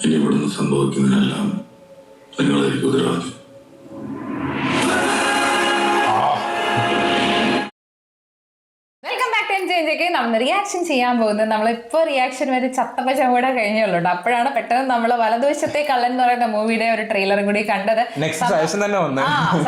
ഇനി ഇവിടുന്ന് സംഭവിക്കുന്നതിനെല്ലാം നിങ്ങളായിരിക്കും ഉത്തരവാദി. നമ്മൾ റിയാക്ഷൻ ചെയ്യാൻ പോകുന്നത് നമ്മളിപ്പോൾ റിയാക്ഷൻ വരെ ചത്തപ്പ ചമ്മൂടെ കഴിഞ്ഞുള്ളൂ. അപ്പോഴാണ് പെട്ടെന്ന് നമ്മൾ വലതുവശത്തെ കള്ളൻ എന്ന് പറയുന്ന മൂവിയുടെ ഒരു ട്രെയിലറും കൂടി കണ്ടത്.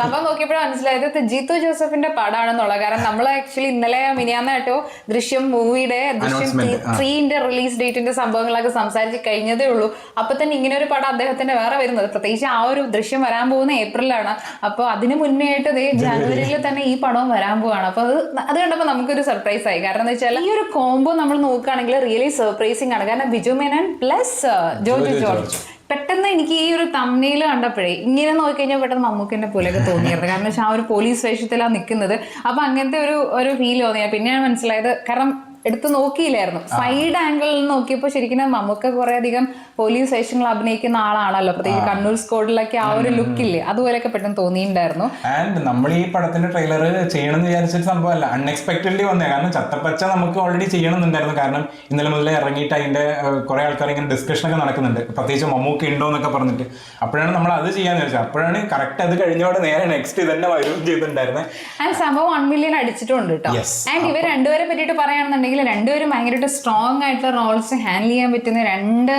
സംഭവം നോക്കിയപ്പോഴാണ് മനസ്സിലായത് ജീത്തു ജോസഫിന്റെ പടമാണെന്നുള്ളത്. കാരണം നമ്മൾ ആക്ച്വലി ഇന്നലെ മിനിയാന്നായിട്ടോ ദൃശ്യം മൂവിയുടെ ദൃശ്യം 3ന്റെ റിലീസ് ഡേറ്റിന്റെ സംഭവങ്ങളൊക്കെ സംസാരിച്ച് കഴിഞ്ഞതേ ഉള്ളൂ. അപ്പൊ തന്നെ ഇങ്ങനെ ഒരു പടം അദ്ദേഹത്തിന്റെ വേറെ വരുന്നത്, പ്രത്യേകിച്ച് ആ ഒരു ദൃശ്യം വരാൻ പോകുന്ന ഏപ്രിലാണ്. അപ്പൊ അതിന് മുന്നേ ആയിട്ട് ജനുവരിയിൽ തന്നെ ഈ പടവും വരാൻ പോവാണ്. അപ്പൊ അത് കണ്ടപ്പോൾ നമുക്കൊരു സർപ്രൈസ് ആയി. കാരണം എന്താ വെച്ചാൽ ഈ ഒരു കോംബോ നമ്മൾ നോക്കുകയാണെങ്കിൽ റിയലി സർപ്രൈസിങ് ആണ്. കാരണം ബിജു മേനോൻ പ്ലസ് ജോജു ജോർജ്. പെട്ടെന്ന് എനിക്ക് ഈ ഒരു തമ്മിൽ കണ്ടപ്പോഴേ ഇങ്ങനെ നോക്കിക്കഴിഞ്ഞാൽ പെട്ടെന്ന് മമ്മൂക്കിന്റെ പോലെയൊക്കെ തോന്നിയായിരുന്നു. കാരണം വെച്ചാൽ ആ ഒരു പോലീസ് വേഷത്തിലാണ് നിൽക്കുന്നത്. അപ്പൊ അങ്ങനത്തെ ഒരു ഫീൽ തോന്നിയത്. പിന്നെയാണ് മനസ്സിലായത്, കാരണം എടുത്ത് നോക്കിയില്ലായിരുന്നു, സൈഡ് ആംഗിളിൽ നോക്കിയപ്പോൾ ശരിക്കും നമുക്ക് കുറെ അധികം പോലീസ് വേഷങ്ങൾ അഭിനയിക്കുന്ന ആളാണല്ലോ, പ്രത്യേകിച്ച് കണ്ണൂർ സ്കോഡിലൊക്കെ ആ ഒരു ലുക്കില്ലേ, അതുപോലെയൊക്കെ പെട്ടെന്ന് തോന്നിയിട്ടുണ്ടായിരുന്നു. ആൻഡ് നമ്മൾ ഈ പടത്തിന്റെ ട്രെയിലർ ചെയ്യണമെന്ന് വിചാരിച്ചൊരു സംഭവമല്ല, അൺഎക്സ്പെക്ടഡ്ലി വന്നേ. കാരണം ചത്തപ്പച്ച നമുക്ക് ഓൾറെഡി ചെയ്യണമെന്നുണ്ടായിരുന്നു. കാരണം ഇന്നലെ മുതലേ ഇറങ്ങിയിട്ട് അതിന്റെ കുറെ ആൾക്കാർ ഇങ്ങനെ ഡിസ്കഷൻ ഒക്കെ നടക്കുന്നുണ്ട്, പ്രത്യേകിച്ച് മമ്മൂക്ക് ഉണ്ടോ എന്നൊക്കെ പറഞ്ഞിട്ട്. അപ്പോഴാണ് നമ്മൾ അത് ചെയ്യാന്ന് വെച്ചാൽ, അപ്പോഴാണ് കറക്റ്റ് അത് കഴിഞ്ഞോടെ നേരെ നെക്സ്റ്റ് ഇതന്നെ വരും ചെയ്തിട്ടുണ്ടായിരുന്നത്. ആൻഡ് സംഭവം 1 million അടിച്ചിട്ടുണ്ട് കേട്ടോ. ആൻഡ് ഇവർ രണ്ടുപേരെ പറ്റിയിട്ട് പറയുകയാണെന്നുണ്ടെങ്കിൽ രണ്ടുപേരും ഭയങ്കരമായിട്ട് സ്ട്രോങ് ആയിട്ടുള്ള റോൾസ് ഹാൻഡിൽ ചെയ്യാൻ പറ്റുന്ന 2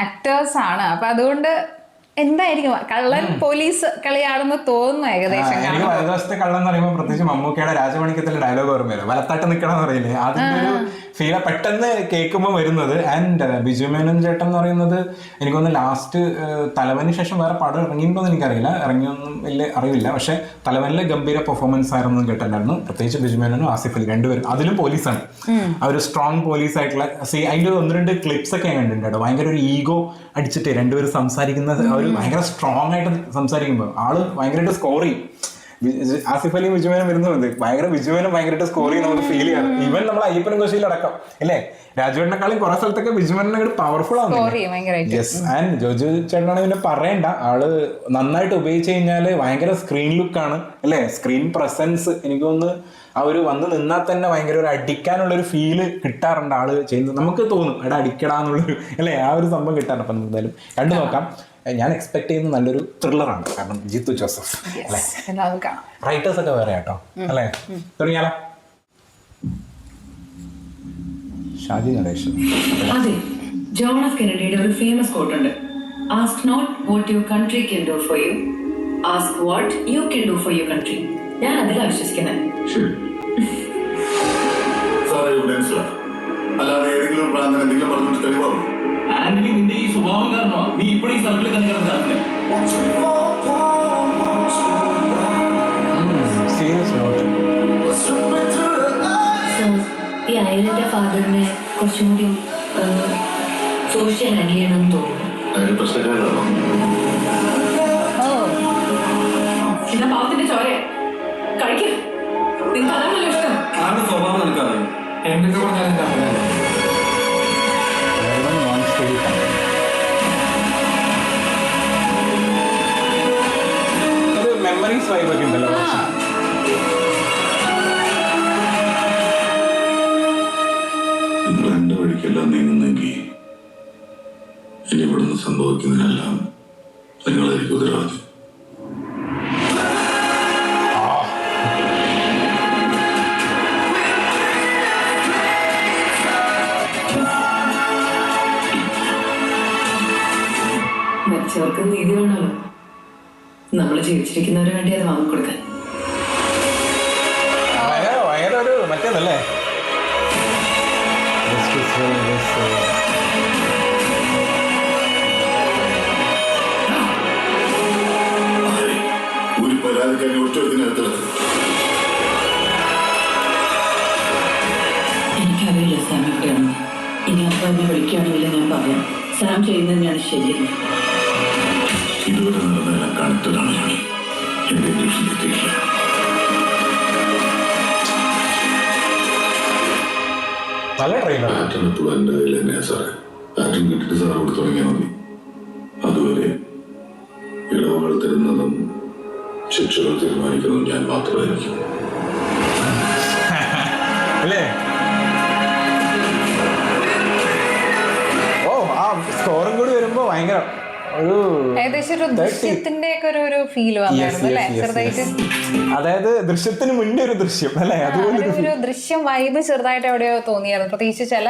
ആക്ടേഴ്സ് ആണ്. അപ്പൊ അതുകൊണ്ട് എന്തായിരിക്കും കള്ളൻ പോലീസ് കളിയാണെന്ന് തോന്നുന്നു ഏകദേശം. എനിക്ക് വലതുവശത്തെ കള്ളൻ എന്ന് പറയുമ്പോൾ പ്രത്യേകിച്ച് മമ്മൂക്കയുടെ രാജമണിക്കത്തിലെ ഡയലോഗ് ഓർമ്മയില്ല, വലത്താട്ട് നിൽക്കണം എന്ന് പറയില്ലേ, അതിന്റെ ഒരു ഫീല പെട്ടെന്ന് കേൾക്കുമ്പോൾ വരുന്നത്. ആൻഡ് ബിജു മേനോൻ ചേട്ടൻ എന്ന് പറയുന്നത് എനിക്കൊന്ന് ലാസ്റ്റ് തലവന് ശേഷം വേറെ പടം ഇറങ്ങിയിട്ടുണ്ടോന്ന് എനിക്കറിയില്ല, ഇറങ്ങിയൊന്നും വലിയ അറിവില്ല. പക്ഷെ തലവനിലെ ഗംഭീര പെർഫോമൻസ് ആയിരുന്നു കേട്ടിട്ടുണ്ടായിരുന്നു. പ്രത്യേകിച്ച് ബിജു മേനോനും ആസിഫ് അലി രണ്ടുപേരും അതിലും പോലീസാണ്. ആ ഒരു സ്ട്രോങ് പോലീസ് ആയിട്ടുള്ള അതിന്റെ 1-2 ക്ലിപ്സ് ഒക്കെ ഞാൻ കണ്ടിട്ടുണ്ട്. ഭയങ്കര ഒരു ഈഗോ അടിച്ചിട്ട് രണ്ടുപേരും സംസാരിക്കുന്നത്, അവർ ഭയങ്കര സ്ട്രോങ് ആയിട്ട് സംസാരിക്കുമ്പോൾ ആള് ഭയങ്കരമായിട്ട് സ്കോർ ചെയ്യും. ആസിഫ് അലിയും ബിജുമേനും വരുന്നുണ്ട്, ബിജുമേനും ഭയങ്കരമായിട്ട് സ്കോർ ചെയ്യും, നമുക്ക് ഫീൽ ചെയ്യാം. ഈവൻ നമ്മൾ അയ്യപ്പനും കോശിയിലടക്കം അല്ലേ, രാജുവേട്ടനെക്കാളും കുറെ സ്ഥലത്തൊക്കെ ബിജുമേനെ പവർഫുൾ ആണ്. യെസ്. ആൻഡ് ജോജു ചേട്ടനാണ് പിന്നെ പറയണ്ട, ആള് നന്നായിട്ട് ഉപയോഗിച്ച് കഴിഞ്ഞാല് ഭയങ്കര സ്ക്രീൻ ലുക്കാണ് അല്ലേ, സ്ക്രീൻ പ്രസൻസ്. എനിക്ക് തോന്നുന്നു ആ ഒരു വന്ന് നിന്നാൽ തന്നെ ഭയങ്കര ഒരു അടിക്കാനുള്ളൊരു ഫീല് കിട്ടാറുണ്ട് ആള് ചെയ്യുന്നത്. നമുക്ക് തോന്നും എടാ അടിക്കടാന്നുള്ളൊരു അല്ലേ, ആ ഒരു സംഭവം കിട്ടാറുണ്ട്. അപ്പം എന്തായാലും കണ്ടു നോക്കാം. ഞാൻ എക്സ്പെക്ട് ചെയ്യുന്ന നല്ലൊരു ത്രില്ലറാണ്. കാരണം ജീത്തു ജോസഫ് അല്ലേ, റൈറ്റേഴ്സ് ഒക്കെ വേറെ കേട്ടോ അല്ലേ. തുടങ്ങിയാലോ. ഷാജി നടേശ്. അതെ, ജോൺ എഫ് കെനഡിയുടെ ഒരു ഫേമസ് കോട്ട് ഉണ്ട്, ask not what your country can do for you, ask what you can do for your country. ഞാൻ അതിലാണ് വിശ്വസിക്കുന്നത്. അല്ലാതെ ഏതെങ്കിലും പ്രാന്തൻ എന്തെങ്കിലും പറഞ്ഞിട്ട് തെളിവാകും. ആന്റണി, നിന്റെ ഈ സ്വഭാവം കാരണോ നീ ഇപ്പോഴും ഈ സർക്കിളിൽ തന്നെ കിടന്നില്ല. ഈ അയലിന്റെ ഫാദറിനെ കുറച്ചും കൂടി സോഷ്യൽ ഹാൻഡിൽ ചെയ്യണമെന്ന് തോന്നുന്നു. അതിന് പ്രശ്നക്കാരാണോ? എന്നാ പാവത്തിന്റെ ചോര കഴിക്കുക, നിങ്ങൾക്ക് അതാണല്ലോ ഇഷ്ടം. ആരുടെ സ്വഭാവം നിനക്കറിയാം, എന്തൊക്കെ പറഞ്ഞാലും എന്റെ അമ്മ മെമ്മറീസ് വൈബൊക്കെ ഉണ്ടല്ലോ. നിങ്ങൾ എന്റെ വഴിക്കെല്ലാം നീങ്ങുന്നെങ്കിൽ ഇനി ഇവിടുന്ന് സംഭവിക്കുന്നതിനെല്ലാം നിങ്ങളായിരിക്കും ഉത്തരവാദി. മരിച്ചവർക്ക് നീതി വേണമല്ലോ, നമ്മൾ ജീവിച്ചിരിക്കുന്നവരെ വേണ്ടി അത് വാങ്ങിക്കൊടുക്കാൻ. ഭയങ്കര ഒരു മറ്റേതല്ലേ, ഒരു പരാതിക്കാരി ഒറ്റത്തിനകത്തത്. എനിക്കറിയില്ല സാം എവിടെയാണ്. ഇനി അപ്പം എന്നെ വിളിക്കുകയാണെങ്കിലും ഞാൻ പറയാം, സാം ചെയ്യുന്നതിനാണ് ശരിയെന്ന്. ഇതുവരെ നടന്നതെല്ലാം കണക്റ്റഡാണ്. എന്റെ ഇൻഡ്യൂഷൻ തെറ്റിയില്ല. നല്ല ട്രെയിലർ. പാറ്റേൺ എപ്പോഴും എന്റെ കയ്യിൽ തന്നെയാ സാറേ. പാറ്റേൺ കിട്ടിട്ട് സാർ അവിടെ തുടങ്ങിയാൽ മതി. അതുവരെ ഇളവുകൾ തരുന്നതും ശിക്ഷകൾ തീരുമാനിക്കുന്നതും ഞാൻ മാത്രമായിരിക്കും അല്ലേ. ഓ, ആ സ്കോറും കൂടി വരുമ്പോ ഭയങ്കര ഭയങ്കര ഒരു ഏകദേശം ഒരു ദൃശ്യത്തിന്റെ ഒക്കെ ഒരു ഫീൽ വന്നായിരുന്നു അല്ലെ ചെറുതായിട്ട്. അതായത് ദൃശ്യത്തിന് മുന്നേ ഒരു ദൃശ്യം അല്ലെ, അതുപോലെ ഒരു ദൃശ്യം വൈബ് ചെറുതായിട്ട് എവിടെയോ തോന്നിയായിരുന്നു. പ്രത്യേകിച്ച് ചില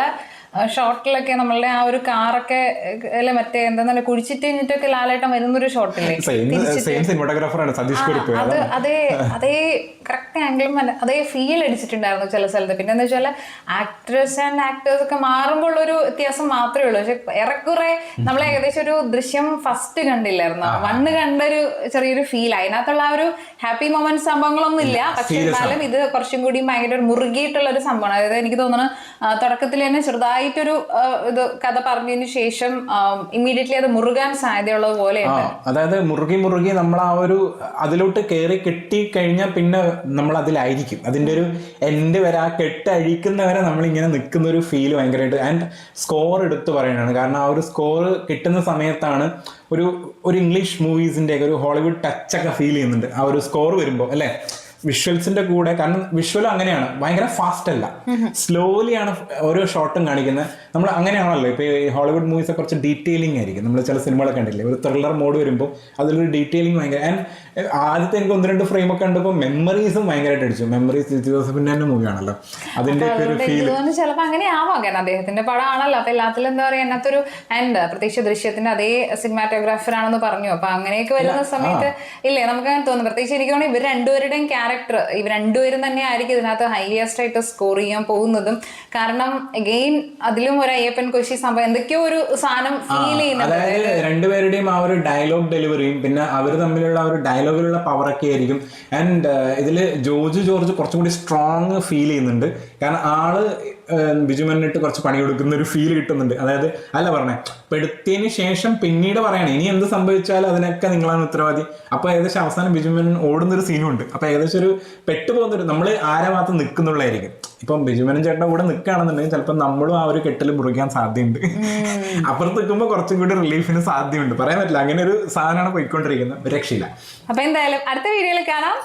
ഷോട്ടിലൊക്കെ നമ്മളുടെ ആ ഒരു കാറൊക്കെ അല്ലെ മറ്റേ എന്താ കുഴിച്ചിട്ട് കഴിഞ്ഞിട്ടൊക്കെ ലാലേട്ടൻ വരുന്നൊരു ഷോട്ടില്ലേ, സിനിമാറ്റോഗ്രാഫറാണ് സതീഷ് കുറുപ്പ്. അതേ കറക്റ്റ് ആംഗിളും അതേ ഫീൽ അടിച്ചിട്ടുണ്ടായിരുന്നു ചില സ്ഥലത്ത്. പിന്നെ എന്താ വെച്ചാൽ ആക്ട്രസ് ആൻഡ് ആക്ടേഴ്സ് ഒക്കെ മാറുമ്പോൾ ഉള്ളൊരു വ്യത്യാസം മാത്രമേ ഉള്ളൂ. പക്ഷെ ഏറെക്കുറെ നമ്മൾ ഏകദേശം ഒരു ദൃശ്യം ഫസ്റ്റ് കണ്ടില്ലായിരുന്നു, 1 കണ്ടൊരു ചെറിയൊരു ഫീൽ. അതിനകത്തുള്ള ആ ഒരു ഹാപ്പി മൊമെന്റ് സംഭവങ്ങളൊന്നും ഇല്ല. പക്ഷെ എന്നാലും ഇത് കുറച്ചും കൂടി ഭയങ്കര ഒരു മുറുകിയിട്ടുള്ള ഒരു സംഭവമാണ്. അതായത് എനിക്ക് തോന്നുന്നു തുടക്കത്തിൽ തന്നെ ചെറുതായിട്ടൊരു ഇത് കഥ പറഞ്ഞതിന് ശേഷം ഇമ്മീഡിയറ്റ്ലി അത് മുറുകാൻ സാധ്യതയുള്ളത് പോലെയുണ്ട്. അതായത് മുറുകി നമ്മൾ ആ ഒരു അതിലോട്ട് കയറി കെട്ടി കഴിഞ്ഞാൽ പിന്നെ നമ്മൾ അതിലായിരിക്കും. അതിന്റെ ഒരു എൻഡ് വരെ ആ കെട്ട് അഴിക്കുന്നവരെ നമ്മൾ ഇങ്ങനെ നിൽക്കുന്ന ഒരു ഫീൽ ഭയങ്കരമായിട്ട്. ആൻഡ് സ്കോർ എടുത്ത് പറയാനാണ്, കാരണം ആ ഒരു സ്കോർ കിട്ടുന്ന സമയത്താണ് ഒരു ഇംഗ്ലീഷ് മൂവീസിന്റെ ഒരു ഹോളിവുഡ് ടച്ചൊക്കെ ഫീൽ ചെയ്യുന്നുണ്ട് ആ ഒരു സ്കോർ വരുമ്പോൾ അല്ലെ. വിഷ്വൽസിന്റെ കൂടെ, കാരണം വിഷ്വൽ അങ്ങനെയാണ്, ഭയങ്കര ഫാസ്റ്റ് അല്ല, സ്ലോലിയാണ് ഓരോ ഷോട്ടും കാണിക്കുന്നത്. നമ്മൾ അങ്ങനെയാണല്ലോ ഇപ്പൊ ഈ ഹോളിവുഡ് മൂവീസ് കുറച്ച് ഡീറ്റെയിലിംഗ് ആയിരിക്കും. നമ്മൾ ചില സിനിമകളൊക്കെ കണ്ടില്ലേ, ഒരു ത്രില്ലർ മോഡ് വരുമ്പോൾ അതിലൊരു ഡീറ്റെയിലിംഗ് ഭയങ്കര. ആൻഡ് ആദ്യത്തെ എനിക്ക് 1-2 ഫ്രെയിം ഒക്കെ കണ്ടപ്പോൾ മെമ്മറീസും ഭയങ്കരമായിട്ട് അടിച്ചു. മെമ്മറീസ് ജോസഫിന്റെ തന്നെ മൂവിയാണല്ലോ, അതിന്റെ ഒക്കെ ഒരു ഫീൽ ചിലപ്പോൾ അങ്ങനെ ആവാം. കാരണം അദ്ദേഹത്തിന്റെ പടമാണല്ലോ, അപ്പൊ എല്ലാത്തിലും എന്താ പറയാ അതിനകത്തൊരു ആൻഡ് പ്രത്യേകിച്ച് ദൃശ്യത്തിന്റെ അതേ സിനിമാറ്റോഗ്രാഫർ ആണെന്ന് പറഞ്ഞു. അപ്പൊ അങ്ങനെയൊക്കെ വരുന്ന സമയത്ത് ഇല്ലേ നമുക്ക് അങ്ങനെ തോന്നുന്നു. പ്രത്യേകിച്ച് എനിക്ക് തോന്നുന്നു ഇവർ രണ്ടുപേരുടെയും ക്യാരക്ടർ, ഇവർ രണ്ടുപേരും തന്നെ ആയിരിക്കും ഇതിനകത്ത് ഹൈലിയസ്റ്റ് ആയിട്ട് സ്കോർ ചെയ്യാൻ പോകുന്നതും. കാരണം അഗെയിൻ അതിലും ഒരു അയ്യപ്പൻ കൊച്ചി സംഭവം എന്തൊക്കെയോ ഒരു സാധനം ഫീൽ ചെയ്യുന്നുണ്ട്. അതായത് രണ്ടുപേരുടെയും ആ ഒരു ഡയലോഗ് ഡെലിവറിയും പിന്നെ അവർ തമ്മിലുള്ള ആ ഒരു ഡയലോഗിലുള്ള പവറൊക്കെ ആയിരിക്കും. ആൻഡ് ഇതിൽ ജോർജ് കുറച്ചും കൂടി സ്ട്രോങ് ഫീൽ ചെയ്യുന്നുണ്ട്. കാരണം ആള് ബിജുമേനോനിട്ട് കുറച്ച് പണി കൊടുക്കുന്ന ഒരു ഫീൽ കിട്ടുന്നുണ്ട്. അതായത് അല്ല പറഞ്ഞേ, പെടുത്തിയതിന് ശേഷം പിന്നീട് പറയണേ ഇനി എന്ത് സംഭവിച്ചാലും അതിനൊക്കെ നിങ്ങളാണ് ഉത്തരവാദി. അപ്പൊ ഏകദേശം അവസാനം ബിജുമേനോൻ ഓടുന്നൊരു സീനും ഉണ്ട്. അപ്പൊ ഏകദേശം ഒരു പെട്ടുപോകുന്നൊരു, നമ്മൾ ആരെ ഭാഗത്ത് നിൽക്കുന്നുള്ളായിരിക്കും. ഇപ്പം ബിജുമേനോൻ ചേട്ടൻ്റെ കൂടെ നിൽക്കുകയാണെന്നുണ്ടെങ്കിൽ ചിലപ്പോൾ നമ്മളും ആ ഒരു കെട്ടിൽ മുറിക്കാൻ സാധ്യതയുണ്ട്. അപ്പുറത്ത് നിൽക്കുമ്പോൾ കുറച്ചും കൂടി റിലീഫിന് സാധ്യതയുണ്ട്. പറയാൻ പറ്റില്ല, അങ്ങനെ ഒരു സാധനമാണ് പോയിക്കൊണ്ടിരിക്കുന്നത്. രക്ഷയില്ല. അപ്പൊ എന്തായാലും അടുത്ത വീഡിയോയിൽ കാണാം.